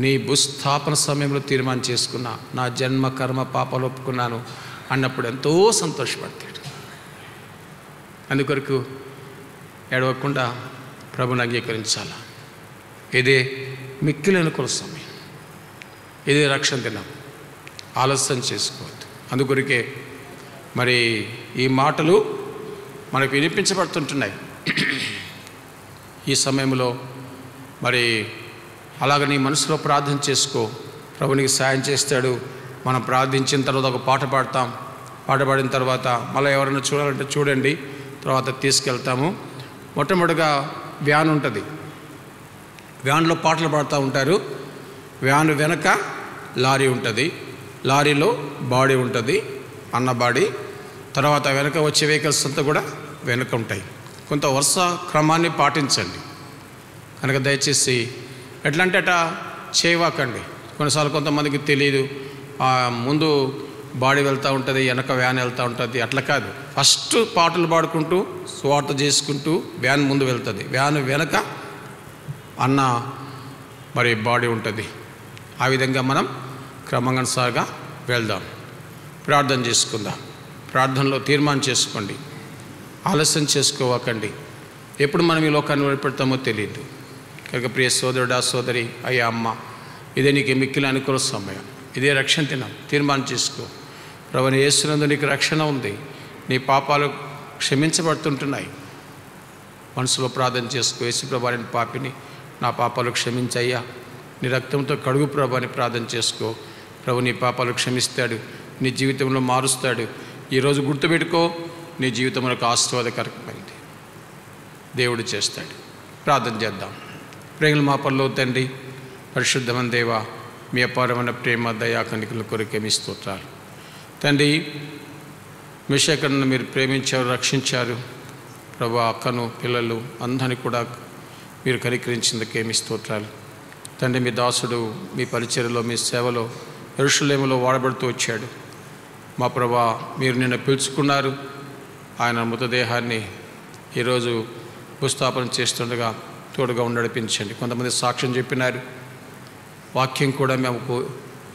నీ భూస్థాపన సమయంలో తీర్మానం చేసుకున్నా, నా జన్మ కర్మ పాపాలు ఒప్పుకున్నాను అన్నప్పుడు ఎంతో సంతోషపడతాడు. అందుకొరకు ఏడవకుండా ప్రభుని అంగీకరించాల. ఇదే మిక్కిలి అనుకూల సమయం, ఇదే రక్షణ దినం. ఆలస్యం చేసుకోవద్దు. అందుకొరికే మరి ఈ మాటలు మనకు వినిపించబడుతుంటున్నాయి ఈ సమయంలో. మరి అలాగ నీ మనసులో ప్రార్థన చేసుకో, ప్రభునికి సాయం చేస్తాడు. మనం ప్రార్థించిన తర్వాత ఒక పాట పాడతాం. పాట పాడిన తర్వాత మళ్ళీ ఎవరైనా చూడాలంటే చూడండి, తర్వాత తీసుకెళ్తాము. మొట్టమొదటిగా వ్యాన్ ఉంటుంది, వ్యాన్లో పాటలు పాడుతూ ఉంటారు. వ్యాన్ వెనక లారీ ఉంటుంది, లారీలో బాడీ ఉంటుంది, అన్న బాడీ. తర్వాత వెనక వచ్చే వెహికల్స్ అంతా కూడా వెనక ఉంటాయి. కొంత వరుస క్రమాన్ని పాటించండి. కనుక దయచేసి ఎట్లా అంటే అట్లా చేయవాకండి. కొన్నిసార్లు కొంతమందికి తెలియదు, ముందు బాడీ వెళ్తూ ఉంటుంది, వెనక వ్యాన్ వెళ్తూ ఉంటుంది. అట్లా కాదు, ఫస్ట్ పాటలు పాడుకుంటూ స్వార్థ చేసుకుంటూ వ్యాన్ ముందు వెళ్తుంది, వ్యాన్ వెనక అన్న మరి బాడీ ఉంటుంది. ఆ విధంగా మనం క్రమంగా వెళ్దాం. ప్రార్థన చేసుకుందాం. ప్రార్థనలో తీర్మానం చేసుకోండి, ఆలస్యం చేసుకోవకండి. ఎప్పుడు మనం ఈ లోకాన్ని వదిలిపెడతామో తెలియదు. కనుక ప్రియ సోదరుడా సోదరి, అయ్యా అమ్మ, ఇదే నీకు మిక్కిలి అనుకూల సమయం, ఇదే రక్షణ దినం. తీర్మానం చేసుకో. ప్రభువైన యేసునందు నీకు రక్షణ ఉంది, నీ పాపాలు క్షమించబడుతుంటున్నాయి. మనసులో ప్రార్థన చేసుకో. యేసు ప్రభువా నేను పాపిని, నా పాపాలు క్షమించయ్యా, నీ రక్తంతో కడుగు ప్రభు అని ప్రార్థన చేసుకో. ప్రభు నీ పాపాలు క్షమిస్తాడు, నీ జీవితంలో మారుస్తాడు. ఈరోజు గుర్తుపెట్టుకో, నీ జీవితం మనకు ఆశీర్వాదకరమైంది, దేవుడు చేస్తాడు. ప్రార్థన చేద్దాం. ప్రేమల మా పరలోక తండ్రి, పరిశుద్ధమైన దేవా, మీ అపారమైన ప్రేమ దయా కనికల కొరకే మీ స్తోత్రాలు తండ్రి. మెషకను మీరు ప్రేమించారు, రక్షించారు ప్రభు. అక్కను పిల్లలు అందరినీ కూడా మీరు కనికరించిందుకే మీ స్తోత్రాలు తండ్రి. మీ దాసుడు మీ పరిచర్యలో, మీ సేవలో యెరూషలేములో వాడబడుతూ వచ్చాడు మా ప్రభా. మీరు నిన్న పిలుచుకున్నారు. ఆయన మృతదేహాన్ని ఈరోజు భూస్థాపన చేస్తుండగా తోడుగా నడిపించండి. కొంతమంది సాక్ష్యం చెప్పినారు, వాక్యం కూడా మేము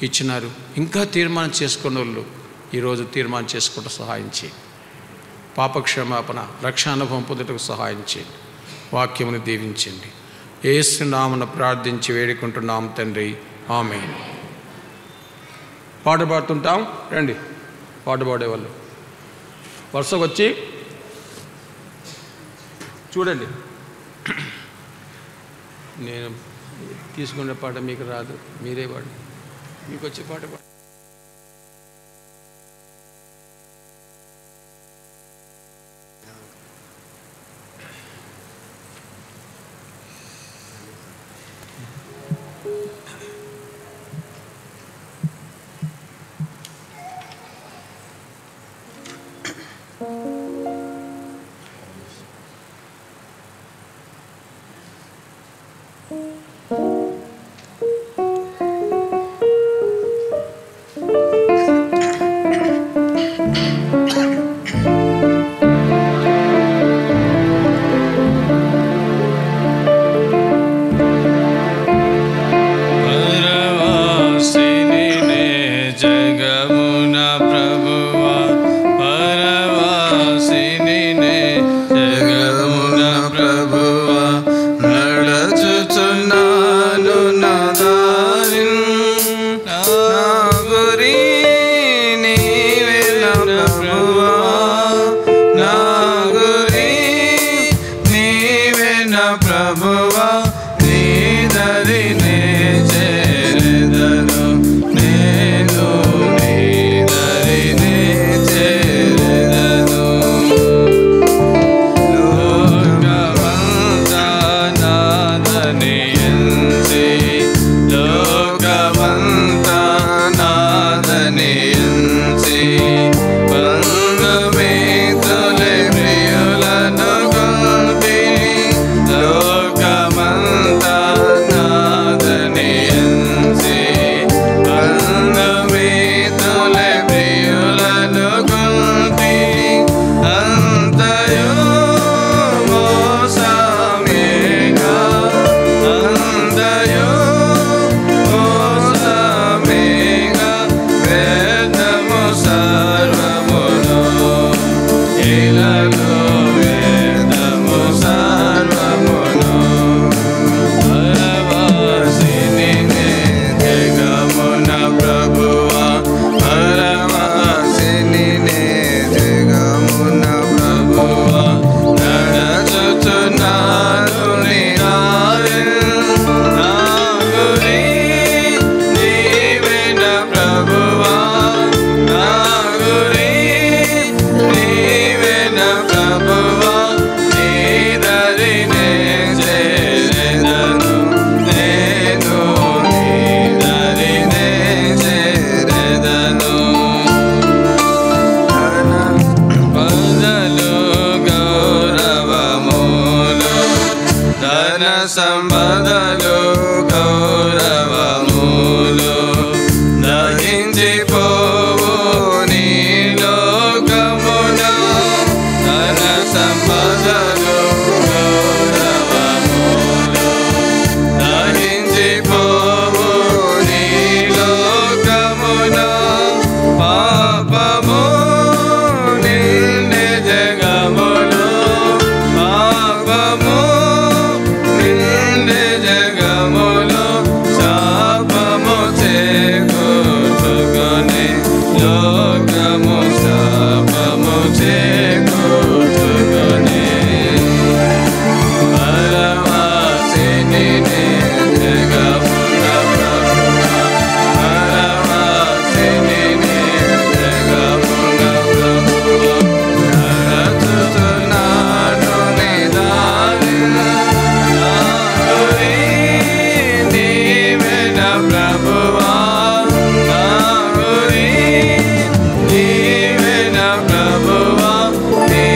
ఇచ్చినారు. ఇంకా తీర్మానం చేసుకున్న వాళ్ళు ఈరోజు తీర్మానం చేసుకుంటూ సహాయం చేయండి. పాపక్షమాపణ రక్షణ అనుభవం పొందుటకు సహాయం చేయండి. వాక్యమును దీవించండి. యేసు నామమున ప్రార్థించి వేడుకుంటున్నాం తండ్రి, ఆమేన్. పాట పాడుతుంటాం, రండి. పాట పాడేవాళ్ళు వరుసకు వచ్చి చూడండి. నేను తీసుకునే పాట మీకు రాదు, మీరే పాడు. మీకు వచ్చే పాట పాడు. సంపదలు గౌరవములు దహించిపోవు నీ లోకమున ధన సంపదలు గౌరవములు దహించిపోవు నీ లోకమున పాపము నిండే జగములు పాపము నిండే జగములు శాపము చేకూర్చుకొని లోకము శాపము చేకూర్చుకొని పరవాసిని జగమున ప్రభువా పరవాసిని జగమున ప్రభువా నరచుచున్నాను నీ దారి నాగురి నీవెన ప్రభువా నాగురి నీవెన ప్రభువా నీ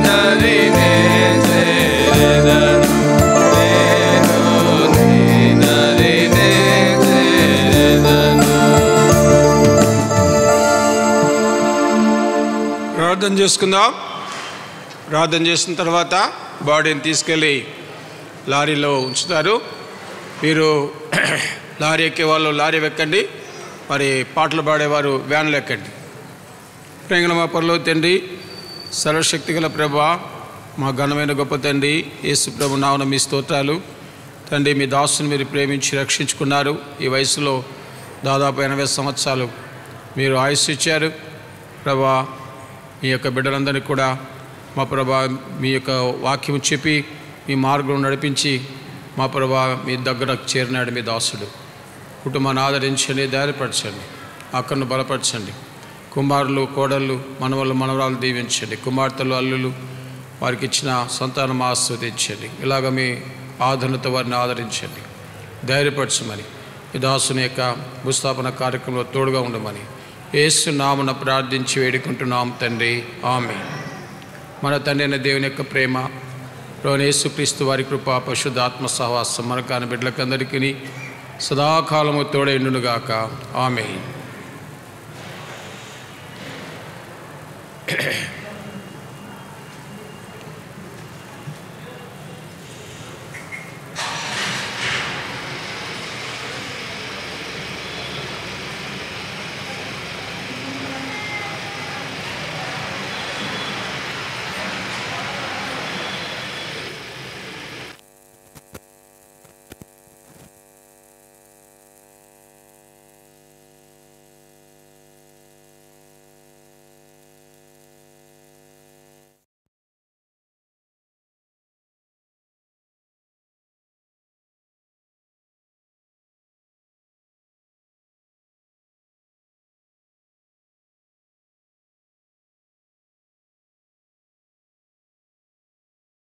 దరినే చేరెదను నేను నీ దరినే చేరెదను. ప్రార్థన చేసుకుందాం. ప్రార్థన చేసిన తర్వాత బాడీని తీసుకెళ్ళి లారీలో ఉంచుతారు. మీరు లారీ ఎక్కే వాళ్ళు లారీ ఎక్కండి, మరి పాటలు పాడేవారు వ్యాన్లు ఎక్కండి. ప్రేంగళ మా పరలో తండ్రి, సర్వశక్తిగల ప్రభా, మా ఘనమైన గొప్ప తండ్రి యేసు ప్రభు నామమున మీ స్తోత్రాలు. తండ్రి, మీ దాసుని మీరు ప్రేమించి రక్షించుకున్నారు. ఈ వయసులో దాదాపు 80 సంవత్సరాలు మీరు ఆయుస్సు ఇచ్చారు ప్రభా. మీ యొక్క బిడ్డలందరినీ కూడా మా ప్రభా మీ యొక్క వాక్యం చెప్పి మీ మార్గం నడిపించి మా ప్రభా మీ దగ్గరకు చేరినాడు మీ దాసుడు. కుటుంబాన్ని ఆదరించండి, ధైర్యపరచండి, అక్కను బలపరచండి. కుమారులు, కోడళ్ళు, మనవళ్ళు, మనవరాలు దీవించండి. కుమార్తెలు, అల్లులు వారికి ఇచ్చిన సంతానం ఆస్వాదించండి. ఇలాగ మీ ఆదరణతో వారిని ఆదరించండి, ధైర్యపరచమని ఈ దాసుని యొక్క భూస్థాపన కార్యక్రమంలో తోడుగా ఉండమని యేసు నామమున ప్రార్థించి వేడుకుంటున్నాం తండ్రి, ఆమేన్. మన తండ్రి అయిన దేవుని యొక్క ప్రేమ, ప్రభువైన యేసుక్రీస్తు వారి కృప, పరిశుద్ధాత్మ సహవాసం మన కాని బిడ్డలకందరికీ సదాకాలము తోడైండునుగాక, ఆమేన్.